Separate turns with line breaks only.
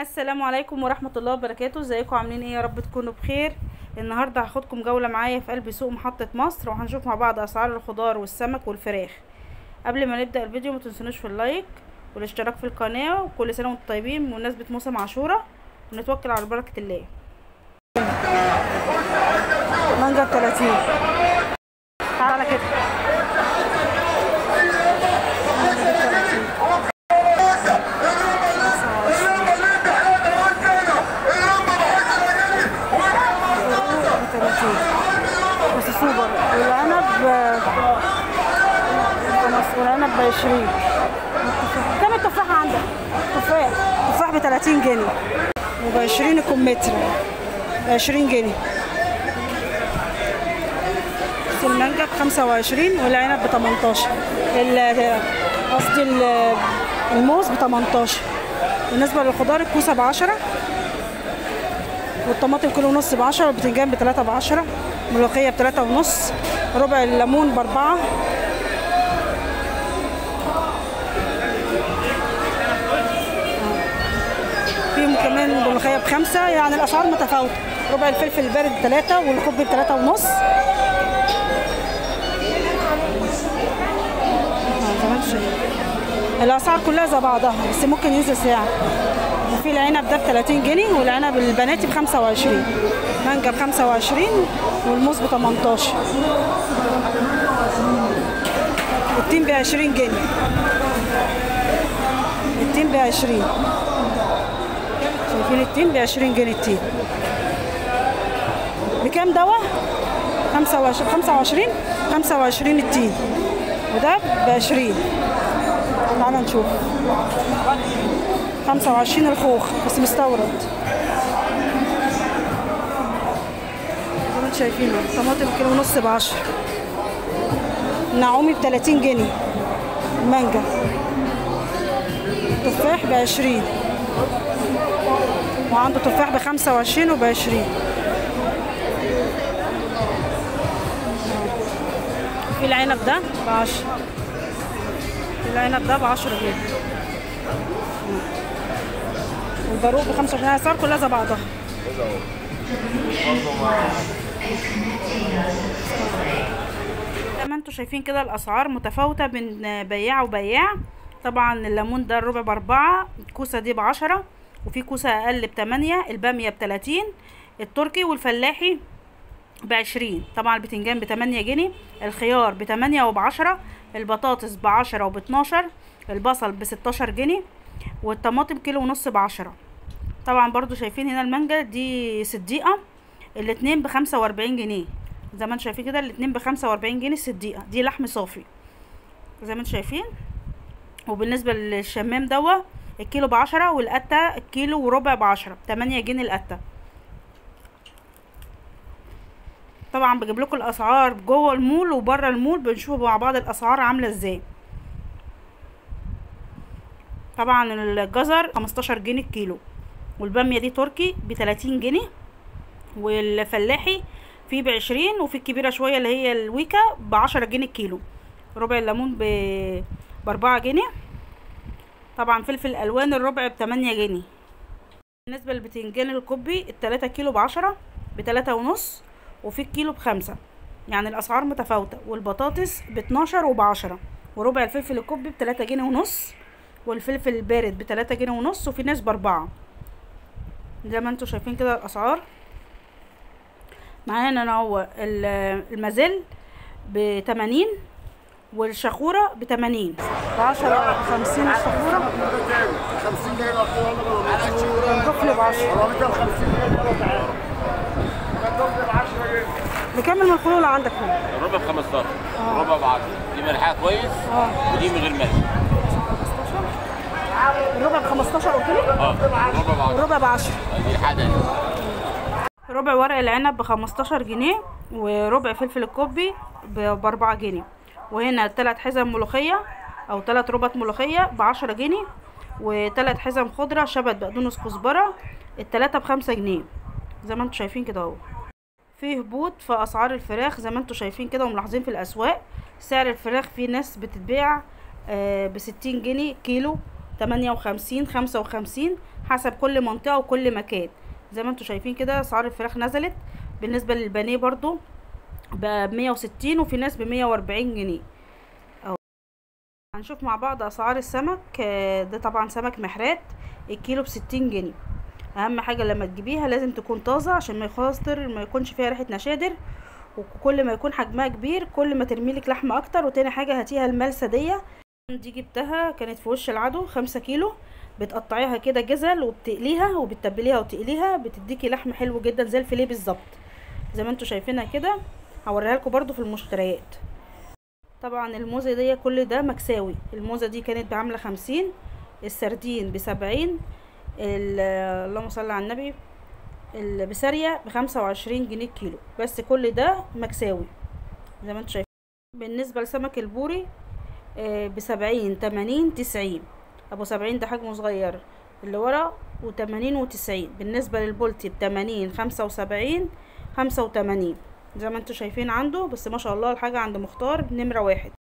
السلام عليكم ورحمة الله وبركاته. ازيكم عاملين ايه؟ يا رب تكونوا بخير. النهاردة هاخدكم جولة معايا في قلب سوق محطة مصر، وهنشوف مع بعض اسعار الخضار والسمك والفراخ. قبل ما نبدأ الفيديو ما تنسونوش في اللايك والاشتراك في القناة، وكل سنة وانتم طيبين بمناسبة موسم عاشوراء، ونتوكل على بركة الله. مانجا 30 تعالى كده. بس سوبر. والعنب ب20. كم التفاحة عندك؟ تفاح ب30 جنيه، وب20 الكمثرى ب20 جنيه. المانجا ب25 والعنب ب18. قصدي الموز ب18. بالنسبة للخضار الكوسة ب10، والطماطم كيلو ونص ب10، والبتنجان ب3 ب10، الملوخية ب3 ونص، ربع الليمون ب4. فيهم كمان الملوخية ب5، يعني الأسعار متفاوتة. ربع الفلفل البارد ب3، والكوب ب3 ونص. الأسعار كلها زي بعضها، بس ممكن ينزل ساعة. وفي العنب ده ب30 جنيه، والعنب البناتي ب25. مانجا ب25، والموز ب18. التين ب20 جنيه. التين ب20. شايفين التين ب20 جنيه. التين بكام دوا؟ 25 التين، وده ب20. تعالى نشوف. 25 الخوخ بس مستورد. زي ما انتم شايفين طماطم كيلو ونص ب10. النعومي ب30 جنيه. المانجا. تفاح ب20، وعنده تفاح ب25 وب20. في العنب ده ب10. العنب ده ب10 جنيه، والباروق ب25. الاسعار كلها زي بعضها. زي ما انتوا شايفين كده الاسعار متفاوته بين بياع وبياع. طبعا الليمون ده الربع ب4، الكوسه دي ب10، وفي كوسه اقل ب8، الباميه ب30، التركي والفلاحي ب20. طبعا البتنجان ب8 جنيه، الخيار ب8 وب10، البطاطس ب10 وب12، البصل ب16 جنيه، والطماطم كيلو ونص ب10. طبعا برضو شايفين هنا المانجا دي صديقة، الاتنين ب45 جنيه. زي ما انتم شايفين كده الاتنين ب45 جنيه. الصديقة دي لحم صافي زي ما انتم شايفين. وبالنسبة للشمام دوا الكيلو ب10، والقتة الكيلو وربع ب10، 8 جنيه القتة. طبعا بجيب لكم الاسعار جوه المول وبره المول، بنشوف مع بعض الاسعار عامله ازاي. طبعا الجزر 15 جنيه الكيلو، والباميه دي تركي ب30 جنيه، والفلاحي في ب20، وفي الكبيره شويه اللي هي الويكا ب10 جنيه الكيلو. ربع الليمون ب4 جنيه. طبعا فلفل الالوان الربع ب8 جنيه. بالنسبه للبتنجان الكوبي ال3 كيلو ب10 ب3 ونص، وفي الكيلو ب5. يعني الاسعار متفاوته. والبطاطس ب12 وب10، وربع الفلفل الكوبي ب3 جنيه ونص، والفلفل البارد ب3 جنيه ونص، وفي ناس ب4. زي ما انتم شايفين كده الاسعار. معانا هو المازيل ب80، والشخوره ب80. ب10 50 الشخوره،
50 جنيه
والبقل ب10. بكام الملفول عندك هنا؟
الربع ب15، الربع ب10. دي ملحها كويس، ودي من غير ملح.
الربع ب15 قلت لي؟ الربع ب10.
دي الحاجه.
ربع ورق العنب ب15 جنيه، وربع فلفل الكوبي ب4 جنيه. وهنا 3 حزم ملوخيه او 3 ربط ملوخيه ب10 جنيه، و3 حزم خضره شبت بقدونس كزبره التلاتة ب5 جنيه. زي ما انتم شايفين كده اهو. في هبوط في اسعار الفراخ زي ما انتم شايفين كده وملاحظين في الاسواق. سعر الفراخ في ناس بتتباع ب60 جنيه كيلو، 58 55 حسب كل منطقة وكل مكان. زي ما انتوا شايفين كده اسعار الفراخ نزلت. بالنسبة للبانيه برضو ب160 وفي ناس ب140 جنيه. هنشوف مع بعض اسعار السمك. ده طبعا سمك محرات، الكيلو ب60 جنيه. اهم حاجة لما تجيبيها لازم تكون طازة عشان ما يكونش فيها ريحة نشادر، وكل ما يكون حجمها كبير كل ما ترميلك لحمة اكتر. وتاني حاجة هاتيها الملسة دي جبتها كانت في وش العدو 5 كيلو. بتقطعيها كده جزل وبتقليها وبتتبليها وتقليها، بتديكي لحم حلو جدا زي الفيليه بالظبط زي ما انتوا شايفينها كده. هوريها لكم برضو في المشتريات. طبعا الموزة دي كل ده مكساوي. الموزة دي كانت بعاملة 50، السردين ب70، اللهم صل على النبي، البسارية ب25 جنيه الكيلو. بس كل ده مكساوي زي ما انتوا شايفين. بالنسبة لسمك البوري ب70 80 90. ابو 70 ده حجمه صغير اللي ورا، و80 و90. بالنسبة للبولتي ب80 75 85 زي ما انتوا شايفين عنده. بس ما شاء الله الحاجة عند مختار نمرة 1.